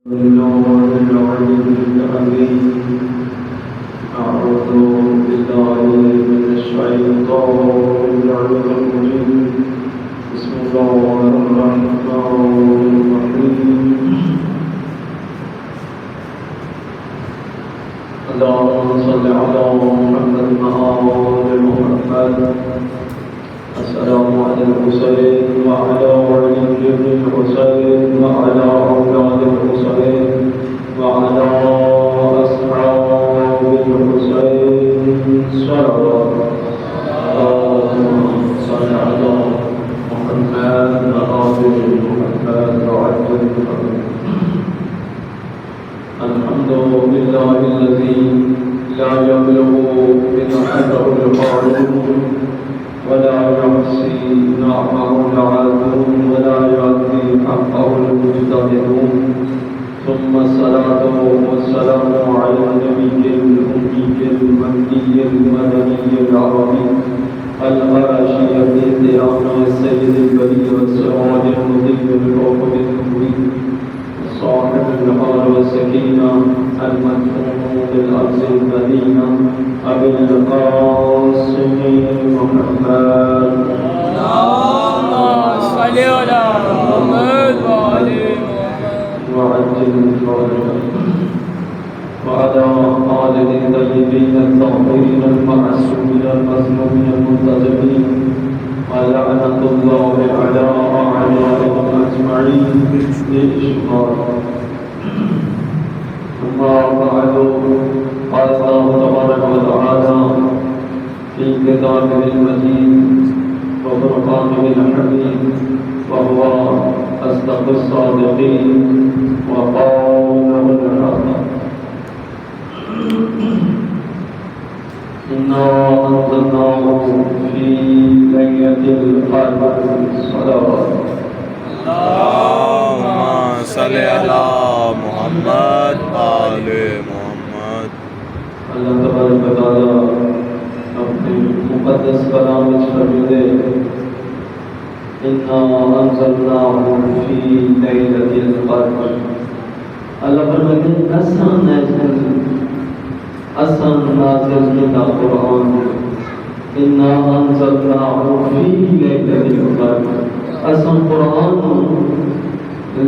أعوذ بالله من الشيطان الرجيم. بسم الله الرحمن الرحيم. اللهم صل على محمد وآل محمد. السلام على الحسين وعلى علي بن الحسين وعلى أولاد الحسين وعلى أصحاب الحسين صلوات. اللهم صل على محمد وآل محمد وعجل محمد. الحمد لله الذي لا يبلغ من حده القائلون ولا يحصي نعمه العادون ولا يؤدي حقه المجتهدون. ثم الصلاة والسلام على النبي الأمي المكي المدني العربي الغرشي الديان السيد البريء والسراج المضيء بالحكم المبين صاحب النهار والسكينة المدفون بالأرض المدينة أبي القاسم محمد. اللهم صل على محمد وآل محمد وعجل فرجه وعلى آله الطيبين الطاهرين المعصومين المظلومين المنتجبين ولعنة الله على أعدائهم أجمعين بإجماع. أما بعد قال الله تبارك وتعالى في كتابه المجيد وفرقانه الحميد وهو أصدق الصادقين وقوله الحق. إنا أنزلناه في ليلة القدر. صلوات. اللهم صل على محمد وآل محمد. اللہ تبارک و تعالیٰ اپنے مقدس کلام میں فرماتے ہیں اِنَّا أَنزَلْنَاهُ فِي لَيْلَةِ الْقَدْرِ. اللہ فرماتے ہیں آسان نازل کیا قرآن. اِنَّا أَنزَلْنَاهُ فِي لَيْلَةِ الْقَدْرِ. آسان قرآن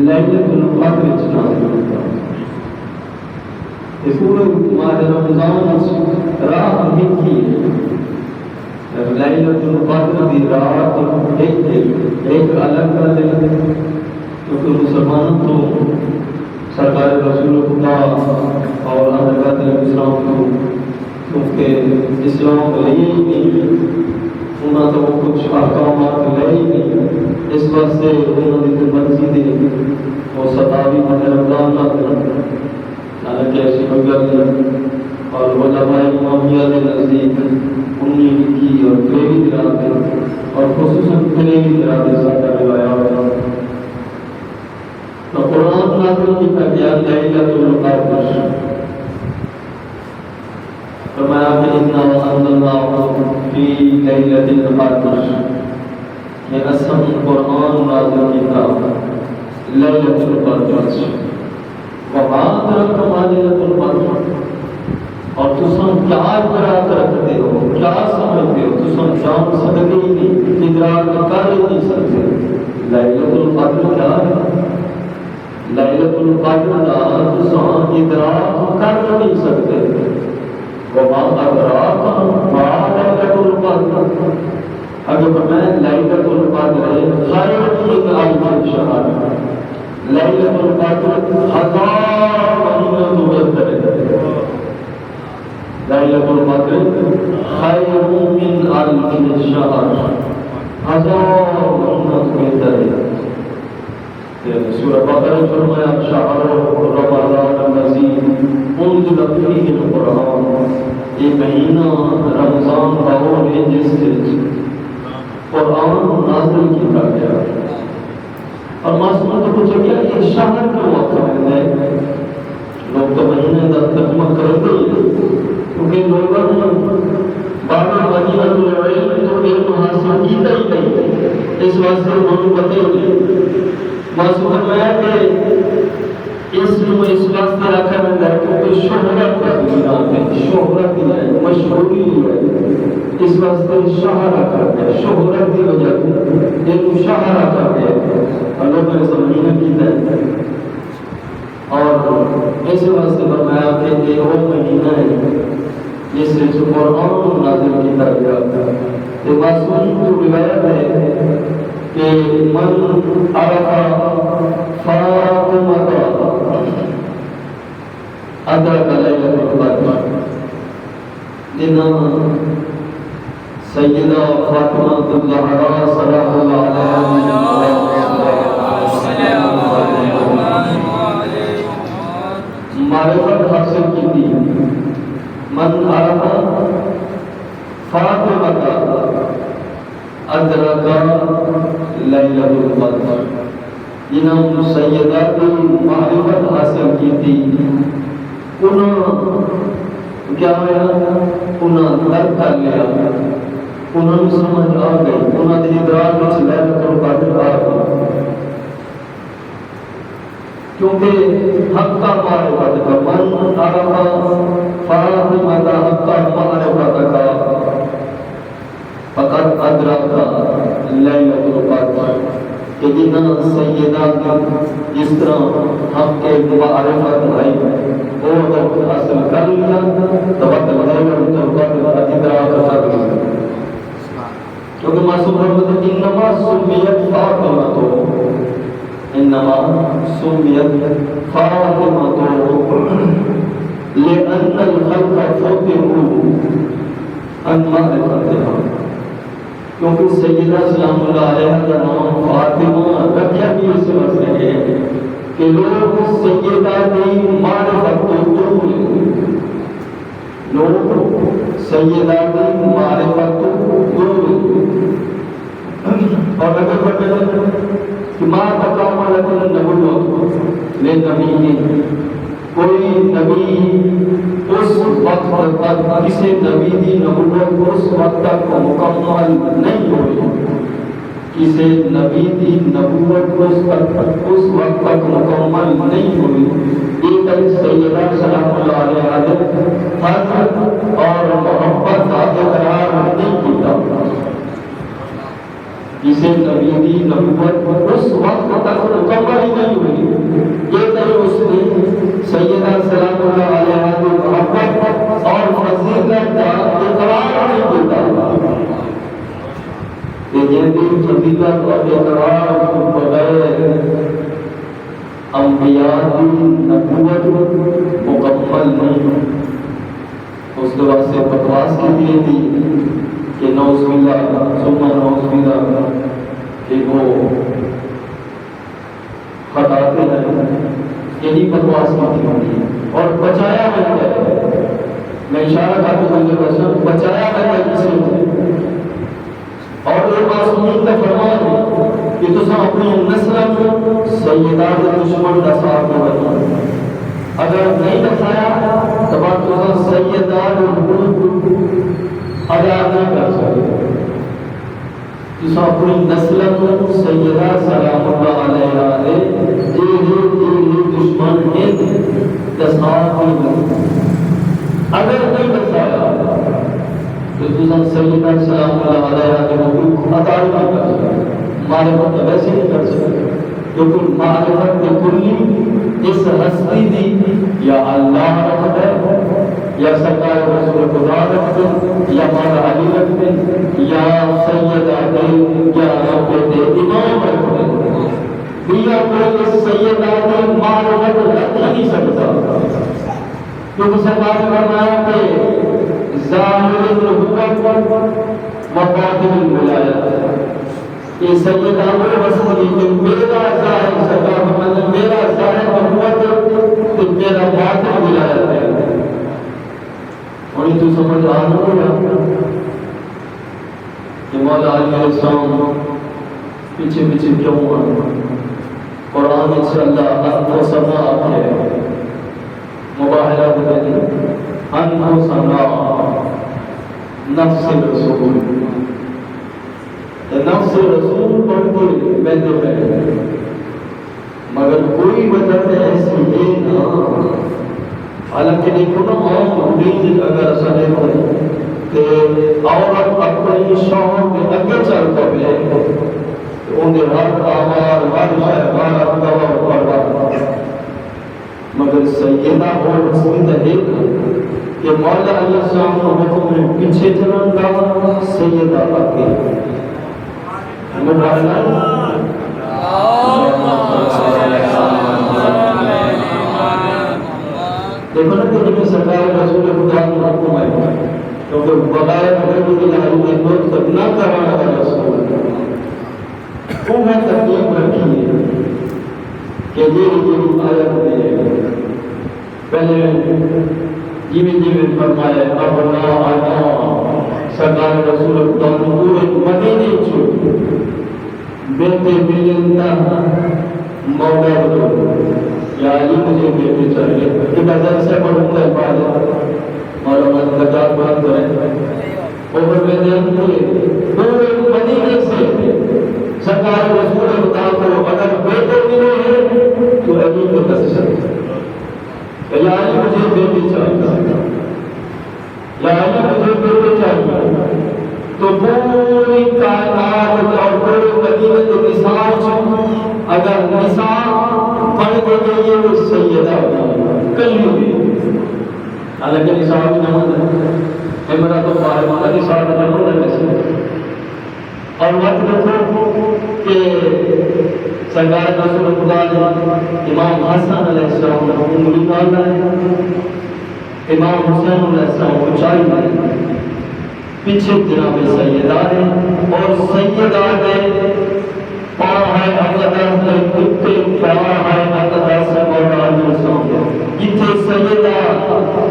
لیلۃ القدر نازل ہوتا ہے. یہ پورے ماہ رمضان رات ایک ہی ہے. لیلۃ القدر کی رات ایک الگ دن. کیونکہ مسلمان تو سرکار رسول خدا اور حضرت اسلام کو کیونکہ اسلام لے ہی نہیں انہوں تو کچھ احکامات لے ہی نہیں. اس واسطے انہوں نے مرضی دی وہ ستاوی ماہ رمضان نہ کریں. حالانکہ ایسی کوئی گل نہیں. اور علماء امامیہ کے نزدیک 19 کی اور 23 رات اور خصوصاً 23 رات ساتھ روایات تو قرآن نازل کی گیا لیلۃ القدر. فرمایا کہ اِنَّا أَنزَلْنَاهُ فِي لَيْلَةِ الْقَدْرِ. یہ اصل قرآن نازل کیا لیلۃ القدر. وَمَا أَدْرَاكَ مَا لَيْلَةُ الْقَدْرِ. اور تم کیا ادراک رکھتے ہو, کیا سمجھتے ہو؟ تم جان سکتے ہی نہیں, ادراک کر ہی نہیں سکتے. لیلۃ القدر کیا ہے؟ لیلۃ القدر کا تم ادراک کر نہیں سکتے. وَمَا أَدْرَاكَ مَا لَيْلَةُ الْقَدْرِ. اگر میں لیلۃ القدر خیر من ألف شہر. لیلۃ القدر 1000 مہینہ تو بہتر ہے. لیلۃ القدر خیر من ألف شہر. 1000 مہینہ تو بہتر ہے. سورہ بقرہ فرمایا شہر رمضان الذی انزل فیہ القرآن. یہ مہینہ رمضان کا وہ ہے جس سے قرآن نازل کیا گیا. اور معصوم تو پوچھا گیا یہ شہر کا وقت ہے. لوگ تو مہینے کا ترجمہ کرتے ہی کیونکہ لوگوں نے بابا مدینہ العلم تو علم حاصل کیتا ہی نہیں. اس واسطے انہوں نے پتہ ہی نہیں. معصوم فرمایا کہ اس واسطے رکھا جاتا ہے کیونکہ شہرت ہے، مشہوری ہے، اس واسطے شاہ رکھا ہے، شہرت کی وجہ سے ایک شاہ رکھا ہے اور لوگوں نے سمجھنے کی ہے اور اس واسطے فرمایا کہ یہ وہ مہینہ ہے جس سے قرآن نازل کیا گیا تھا۔ یہ معصوم کی روایت ہے کہ من عرف فاطمہ ادرک لیلۃ القدر، جنہاں سیدہ فاطمہ الزہرا سلام اللہ علیہا معرفت حاصل کی تھی۔ من عرف فاطمہ ادرک لیلۃ القدر، جنہوں سیدہ کی معرفت حاصل کی تھی، انہوں کیا ہوا؟ انہوں درک کر لیا، انہوں سمجھ آ گئی، انہوں نے ادراک میں لیلۃ القدر آ گئی، کیونکہ حق کا معرفت کا من عرف فاطمہ حق کا معرفت کا فقط ادرک لیلۃ القدر، کہ جنہاں سیدہ کی جس طرح حق کے معرفت ہے وہ اگر حاصل کر لیا تو وقت لیلۃ القدر ادراک کر لیا، کیونکہ معصوم فرماتے ہیں انما سمیت فاطمہ، انما سمیت فاطمہ لأن الخلق فطروا عن معرفتها، کیونکہ سیدہ سلام اللہ علیہ کا نام فاطمہ رکھا بھی اس وجہ سے ہے کہ لوگ سیدہ کی معرفت کو دور لوگ سیدہ کی معرفت کو دور اور اگر بتائیں کہ ما تکاملت النبوۃ لنبی، کوئی نبی اس وقت تک کسی نبی کی نبوت اس وقت تک مکمل نہیں ہوئی، کسی نبی کی نبوت اس وقت تک مکمل نہیں ہوئی، یہ تک سیدہ سلام اللہ علیہ حق اور محبت کا اقرار نہیں کیا، کسی نبی کی نبوت اس وقت تک مکمل ہی نہیں ہوئی، یہ تک اس نے سیدہ سلام اللہ علیہ کی محبت اور فضیلت کا اقرار نہیں کیا، کہ یہ بھی فضیلت اور اقرار کو بغیر انبیاء کی نبوت مکمل نہیں۔ اس کے بعد سے بکواس کی دیے تھی کہ نعوذ باللہ ثم نعوذ باللہ کہ وہ خطاتے ہیں، یہی بکواس کی تھی اور بچایا گیا ہے، میں اشارہ کرتا ہوں بچایا گیا ہے کسی نے، اور ایک معصومین کا فرمان ہے کہ تسا اپنی نسل کو سیدہ دشمن کا ساتھ بنا، اگر نہیں بچایا تو بات تسا سیدہ حقوق ادا نہیں کر سکتے، تسا اپنی نسل کو سیدہ سلام اللہ علیہ دشمن دسات اگر نہیں بچایا تو تسا سیدہ سلام اللہ علیہ کے حقوق ادا نہیں کر سکتے، معرفت ویسے نہیں کر سکتے، کیونکہ معرفت کے کلی اس ہستی دی یا اللہ رکھتا ہے یا سرکار رسول خدا رکھتے یا مولا علی رکھتے یا سیدہ دے یا رب دے امام رکھتے، دیا کوئی اس سیدہ دے معرفت رکھ نہیں سکتا، کیونکہ سرکار نے فرمایا کہ ظاہر الحکم و باطن الولایت، یہ سیدہ وہ رسول کہ میرا ظاہر سرکار فرماتے میرا ظاہر نبوت تو میرا باطن ولایت ہے، اور یہ تو سمجھ آنا ہوگا کہ مولا علی علیہ السلام پیچھے پیچھے کیوں آنا، قرآن انشاءاللہ انفسنا ہے مباہرہ بتائیں انفسنا نفس رسول، نفس رسول پڑھ کے بیٹھے ہیں، مگر کوئی وجہ سے ایسی حالانکہ دیکھو نا عام دین اگر سنے کہ عورت اپنی شوہر کے اگے چل پے انہیں ہر آمار ہر شے ہر دوا پڑھا مگر سیدہ اور سیدہ ایک کہ مولا علیہ السلام کو حکم میں پیچھے چلن دا سیدہ آگے مبارک دیکھو نا کہ جب سرکار رسول خدا کی حکم ہے کیونکہ بغیر حکم کی لہر میں خود تک نہ کروانا ہے رسول وہ میں تکلیف رکھی ہے کہ یہ آیت میں پہلے جیویں فرمایا اب نہ آنا سرکار رسول خدا نے پورے مدینے چھوڑ بیٹے ملن کا موقع دو یا علی مجھے بیٹے چاہیے کہ بازار سے پڑھوں گا عبادت اور ہمیں زکات بات کریں اور میں نے پورے مدینے سے سرکار رسول خدا کو اگر بیٹے ملے ہیں تو علی کو دس یا علی مجھے بیٹے چاہیے یا علی مجھے بیٹے چاہیے تو پوری کائنات اور پورے مدینے کے نساء اگر نساء پڑھ گئی وہ سیدہ کل ہوئی حالانکہ نساء بھی نماز ہے میرا تو باہر والا نساء کا نماز ہے ویسے اور وقت دیکھو کہ سرکار رسول خدا نے امام حسن علیہ السلام کو انگلی ڈالا ہے امام حسین علیہ السلام کو چاہیے ہے پیچھے جناب سیدہ ہے اور سیدہ ہے پاؤں ہے اقدس ہے کتے پاؤں ہے اقدس مولا علیہ السلام جتھے سیدہ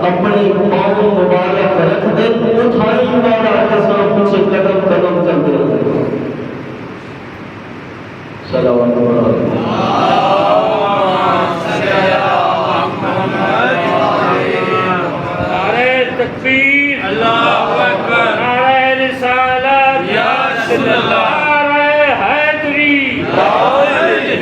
اپنے پاؤں مبارک رکھ دے اٹھائی مولا علیہ السلام پیچھے قدم قدم چلتے رہتے صلوات تکبیر اللہ اکبر نعرہ رسالت یا رسول اللہ نعرہ حیدری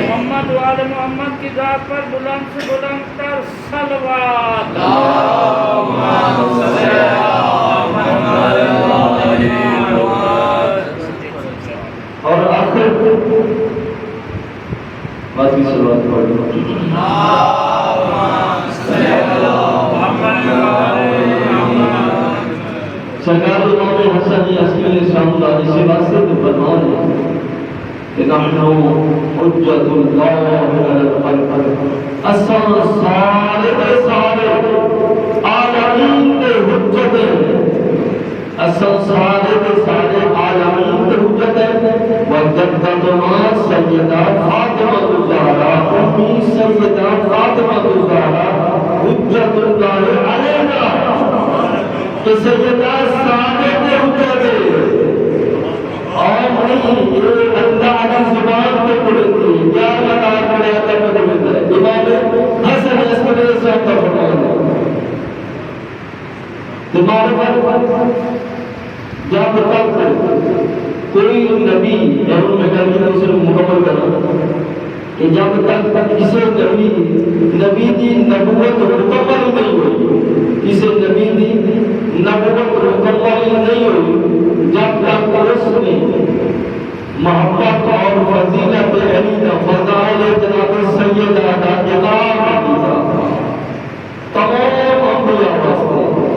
محمد و آل محمد کی ذات پر بلند سے بلند تر صلوات اللہم صلی علی محمد اور آخر بات کی صلوات پڑھ لو اللہم صلی علی محمد سرکار امام حسن عسکری السلام اللہ سے واسطے تو فرمان ہے کہ نحن حجت اللہ علی الخلق اسان سارے عالمین کے حجت اسان سارے عالمین کے حجت ہے وجدتنا سیدہ فاطمہ الزہرا امی سیدہ فاطمہ الزہرا حجت اللہ علینا کہ سیدہ صادق حجت اور نہیں یہ اللہ کی زبان پہ پڑھتی کیا لگا پڑے آتا پڑھتا ہے امام حسن عسکری صاحب کا فرمان ہے تمہارے پر جب تک کوئی نبی یعنی میں کہتی ہوں اسے مکمل کرنا کہ جب تک کسی نبی کی نبوت مکمل نہیں ہوئی کسی نبی کی نبوت مکمل نہیں ہوئی جب تک اس نے محبت اور فضیلت علی کا فضائل جناب سیدہ کا اقرار کیا تمام انبیاء واسطے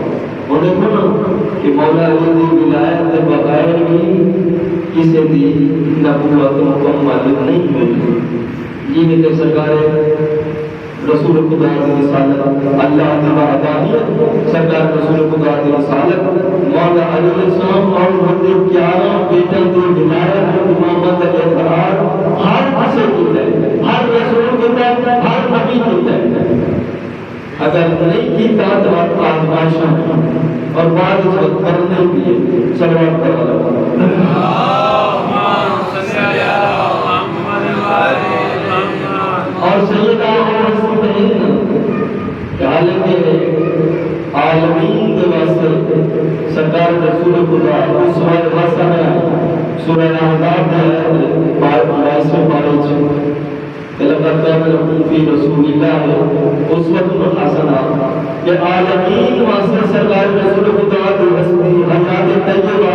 اور دیکھو نا کہ مولا علی کی ولایت کے بغیر بھی کسی کی نبوت مکمل نہیں ہوئی یہ کہ سرکار رسول خدا کی رسالت اللہ کی وحدانیت سرکار رسول خدا کی رسالت مولا علی السلام اور حضرت 11 بیٹوں کی ولایت اور امامت اقرار ہر کسی کی ہے ہر رسول کی ہے ہر نبی کی ہے اگر نہیں کی تو آزمائشاں اور بعد وقت کرنے بھی صلوات کرو اور سیدہ حالانکہ عالمین کے واسطے سرکار رسول خدا سورہ حسنہ سورہ احزاب میں بائیس میں پڑھے لقد كان لكم في رسول الله أسوة حسنة کہ عالمین واسطے سرکار رسول خدا کی ہستی حیات طیبہ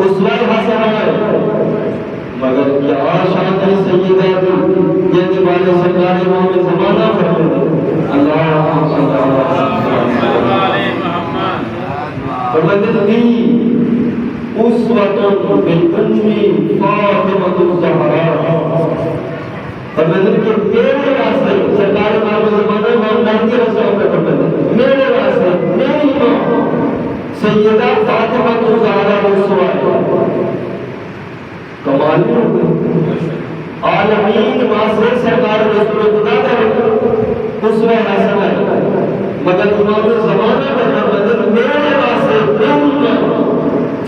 اسوہ حسنہ ہے، مگر کیا شان ہے سیدہ کی یہ والے سرکار امام زمانہ فرمائے اللہ صلی اللہ علیہ وسلم فرماتے ہیں اسوۃ بالأم فاطمۃ الزہرا، فرماتے ہیں کہ میرے واسطے سرکار امام زمانہ امام مہدی رسول کا فرماتے ہیں میرے واسطے میری ماں سیدہ فاطمۃ الزہرا اسوہ ہے۔ کمال عالمین واسطے سرکار رسول خدا کا اسوہ حسنہ ہے، مگر امام زمانہ کا فرماتے میرے واسطے میری ماں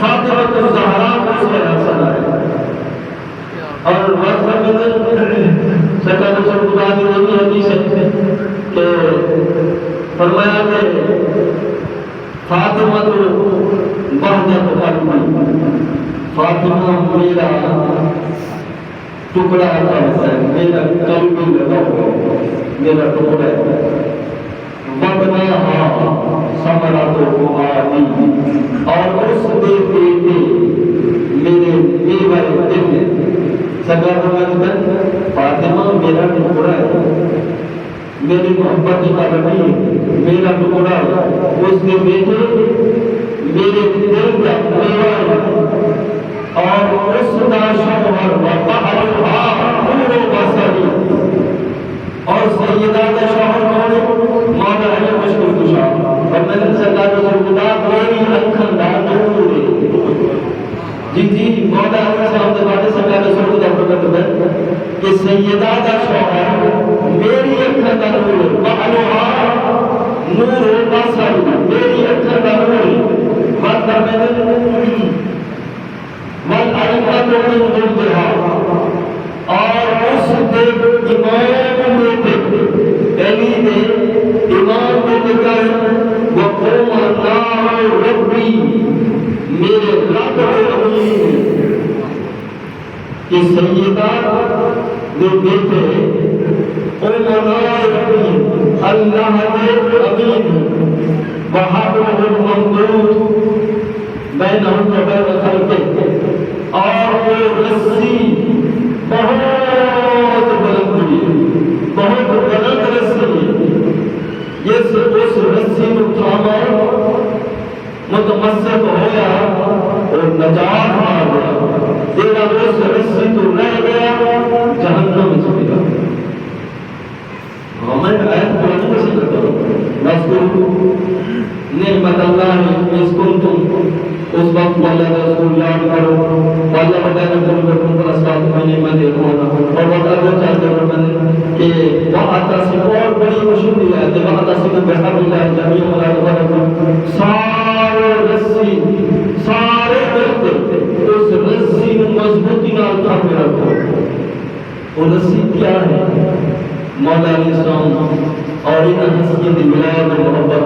فاطمۃ الزہرا اسوہ حسنہ ہے۔ اور سرکار رسول خدا کی نبی حدیث ہے کہ فرمایا کہ فاطمہ بہجت قلبی، فاطمہ میرا ٹکڑا ہے، میرا قلب لگا ہوا میرا ٹکڑا ہے، وَبْنَهَا ثَمَرَةُ فُؤَادِي، اور اس کے بیٹے میرے میوہ دل ہے۔ سرکار فاطمہ میرا ٹکڑا ہے، میری محبت کا نبی میرا ٹکڑا ہے، اس کے بیٹے میرے دل کا میوہ ہے، اور اس کا شوہر وَبَعْلُهَا نُورُ بَصَرِي، اور سیدہ کا شوہر کون ہے؟ مولا علی مشکل کشا، اور میں نے سرکار رسول خدا میری اکھاں دا نور ہے۔ جی مولا علی صاحب نے باتیں سرکار رسول خدا فرماتے ہیں کہ سیدہ کا شوہر میری اکھاں دا نور ہے، وَبَعْلُهَا نُورُ بَصَرِي، میری اکھاں دا نور ہے۔ بات فرماتے ہیں والعلمت من ضدها، اور اس دے امام بیٹے علی نے امام بیٹے کا وقوم اللہ ربی، میرے رب امین، کہ سیدہ نے بیٹے امناء ربی اللہ نے امین، وحبر الممدود بینہم وبین خلقہ، اور وہ رسی بہت بلند ہوئی، بہت بلند رسی ہے، یہ اس رسی کو تھاما متمسک ہویا اور نجات آ گیا، تیرا اس رسی تو رہ گیا جہنم میں چلے گا۔ ہمیں آیت قرآن میں سے کرتا ہوں نذکر نعمت اللہ اس کنتم، اس وقت اللہ رسول یاد کرو، اللہ بتانا کرو پر اسباب میں نعمت ہونا، اور بتا چاہتے ہیں کہ وَأَعْتَصِمُ، اور بڑی مشہور ہے کہ وَأَعْتَصِمُ بِحَبْلِ اللَّهِ جَمِيعًا وَلَا تَفَرَّقُوا، سارے رسی سارے ملتے اس رسی میں مضبوطی نال تھامے رکھو۔ وہ رسی کیا ہے؟ مولا علیہ السلام اور ان ہستی دی ولایت و محبت،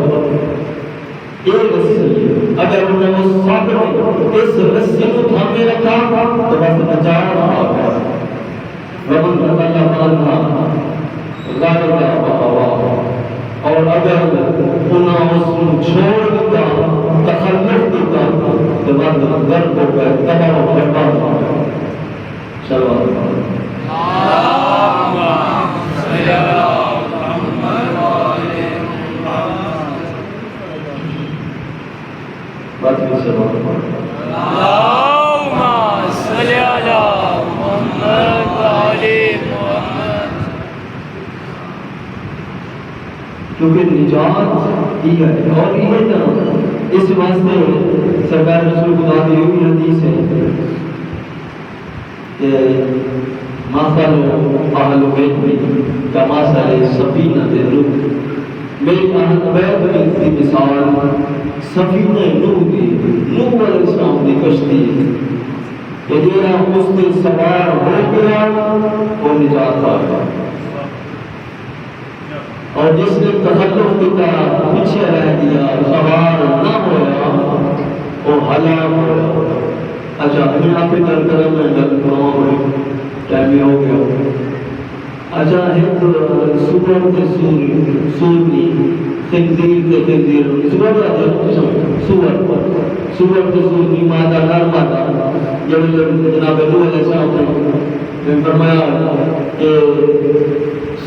ایک رسی اگر انہوں نے وہ صابر اس رسی کو تھامے رکھا تو بس نجات آ گیا۔ ومن اللہ عنہ غالبا بہوا، اور اگر انہوں اس کو چھوڑ دیتا تخلف دیتا تو بعد غرق ہو گئے، تباہ و برباد ہو گئے۔ چلو بات بھی سے بات اللہم صلی علی محمد و علی محمد۔ کیونکہ نجات دیا ہے، اور یہ نا اس واسطے سرکار رسول خدا کی یہ حدیث ہے کہ مثل اہل بیت کمثل سفینۃ نوح، میری اہل بیت کی مثال سفینہ نوح دی، نوح علیہ السلام دی کشتی ہے کہ جیڑا اس سے سوار ہو گیا وہ نجات پا گیا، اور جس نے تخلف کیا پیچھے رہ گیا سوار نہ ہوا وہ ہلاک ہوا۔ اچھا ہمیں آپ کی طرف میں ڈر ٹائم ہو گیا۔ اچھا ایک سورت سورنی تنزیر کے تنزیر سورہ تو سورنی مادہ نار مادہ جب جناب نوح علیہ السلام نے فرمایا کہ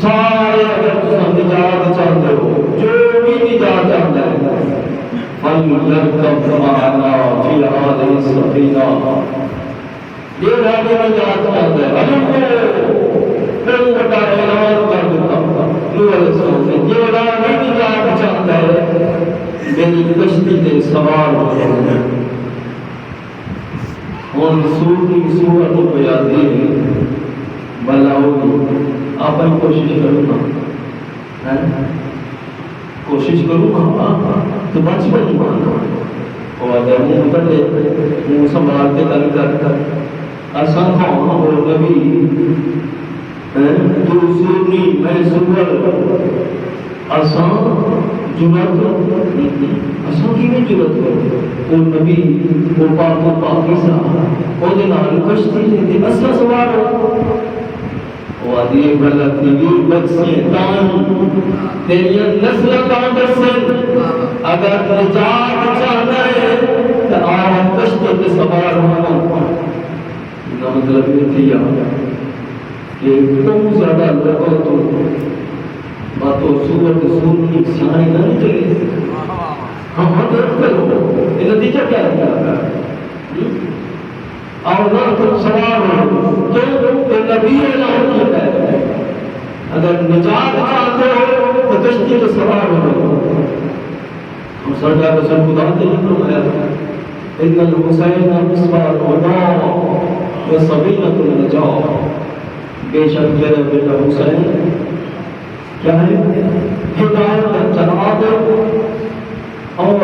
سارے اگر تم نجات چاہتے ہو جو بھی نجات چاہتا ہے فَلْيَرْكَبْ مَعَنَا فِي هَٰذِهِ السَّفِينَةِ یہ راجے نجات چاہتا ہے میں بتا اعلان کر دیتا ہوں نوح علیہ السلام نے یہ راجے نجات چاہتا ہے میری کشتی کے سوار ہو جائے اور سورنی صورت کو یاد دی بلا ہوگی آپ کوشش کروں گا کوشش کروں گا تو بچ بچ اور اگر منہ کر لے منہ سنبھال کے کل کر آسان ہوں اور نبی تو سورنی میں سور آسان جرات آسان کی میں جرات وہ نبی وہ پاکیزہ وہ نال کشتی تھی اصلا سوار ہو وادی غلط بھی بچے تان تیری نسل کان دسن اگر نجات چاہتا ہے تو آپ کشتی کے سوار ہو نا مطلب یہ تھی کہ تم زیادہ لگو تو باتوں صورت سورنی سیاہیں نہ نکلے ہم درد کرو یہ نتیجہ کیا ہے اور نہ تم سوار ہو کہ نبی اعلان کیا ہے اگر نجات چاہتے ہو تو کشتی کے سوار ہو ہم سرکار رسول خدا نے فرمایا ان الحسین مصباح الهدى وسفینۃ النجاة بے شک میرا بیٹا حسین کیا ہے ہدایت کا چراغ اور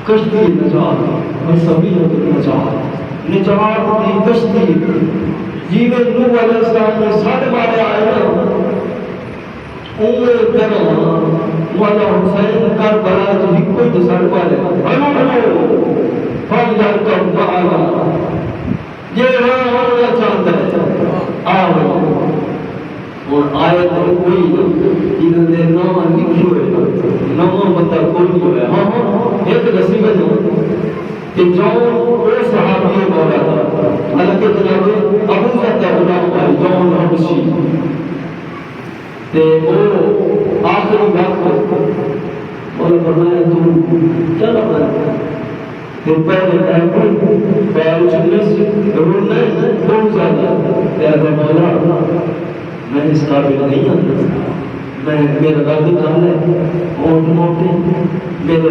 کشتی نجات اور سفینۃ النجاة نجات کی کشتی جیوے نوح علیہ السلام نے ساڑھے بارے آئے نا اوے کرم والا حسین کر بلا تو ہی کوئی تو ساڑھے بارے فَلْيَرْكَبْ مَعَنَا یہ ہونا چاہتا ہے آؤ اور آیت کوئی انہوں نے نام لکھی ہوئے نام بتا کوئی نہیں ہوئے ہاں ایک نصیب ہے کہ جون وہ صحابی مولا تھا حالانکہ جناب ابو ذر غلام بھائی جون حبشی تے وہ آخری وقت مولا فرمایا تم کیا کرنا تے پہلے ٹائم پیر چلنے سے رونا بہت زیادہ لہذا مولا میں اس قابل نہیں ہوں میں میرا رب کھانا ہے موٹ موٹے میرے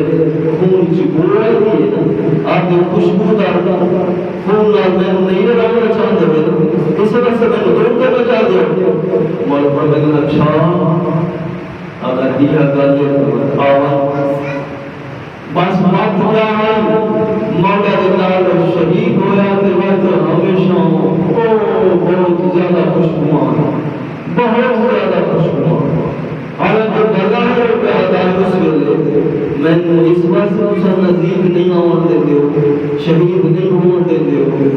خون کی گوڑا ہی ہے آپ نے خوشبودار خون نال میں نہیں رہنا چاہتے ہیں اس وجہ سے میں دور کرنا چاہتے ہوں مولا فرمایا اچھا اگر دیا گل ہے آواز بس بات کیا ہے مولا کے نال شہید ہویا تے میں تو ہمیشہ بہت زیادہ خوشگوار بہت زیادہ خوشگوار حالانکہ بظاہر پیدا اس ویلے میں اس بات سے اسے نزدیک نہیں آن دیتے ہو شہید نہیں ہون دیتے ہو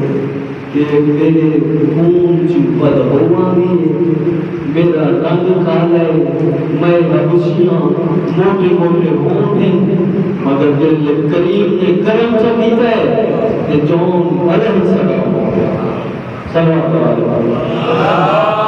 کہ میرے خون چی بدہوانی میرا رنگ کالا ہے میں حبشیاں موٹے موٹے ہون ہیں مگر دل کریم نے کرم چکیتا ہے کہ جون علیہ السلام صلی اللہ علیہ وسلم